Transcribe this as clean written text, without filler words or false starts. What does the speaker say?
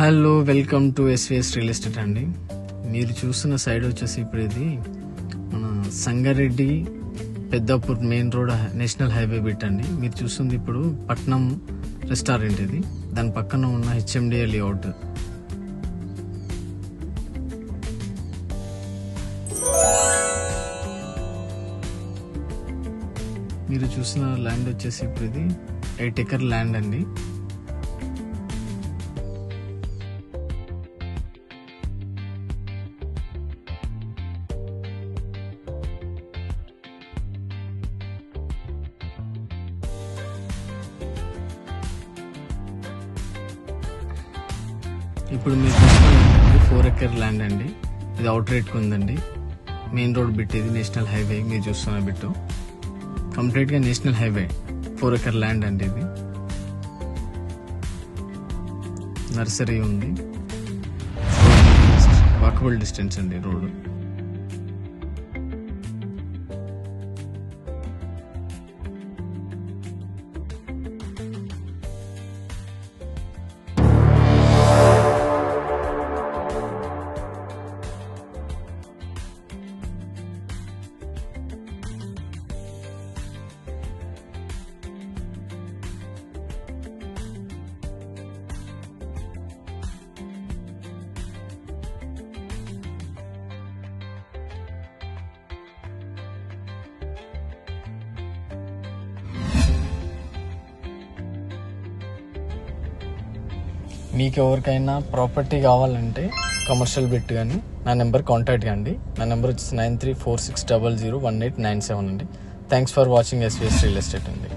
Hello, welcome to SVS real estate అండి. మీరు చూస్తున్న సైడ్ వచ్చేసి ఇప్పుడు ఇది మన Sangareddy Peddapur main road national highway bit అండి. మీరు చూస్తుంది ఇప్పుడు పట్నం రెస్టారెంట్. ఇది దాని పక్కన ఉన్న హెచ్ఎండిఏ లేఅవుట్. మీరు చూసిన ల్యాండ్ వచ్చేసి ఇప్పుడు ఇది 8 ఎకర్ ల్యాండ్ అండి. ఇప్పుడు మీరు చూస్తున్నది 4 ఎకర్ ల్యాండ్ అండి. ఇది అవుట్ రేట్కి ఉందండి. మెయిన్ రోడ్ బిట్, ఇది నేషనల్ హైవే. మీరు చూస్తున్న బిట్టు కంప్లీట్గా నేషనల్ హైవే 4 ఎకర్ ల్యాండ్ అండి. ఇది నర్సరీ ఉంది, వాకబుల్ డిస్టెన్స్ అండి రోడ్డు. మీకు ఎవరికైనా ప్రాపర్టీ కావాలంటే కమర్షియల్ బిట్ కానీ నా నెంబర్ కాంటాక్ట్ కండి. నా నెంబర్ వచ్చేసి 9346001897 అండి. Thanks for watching SVS real estate అండి.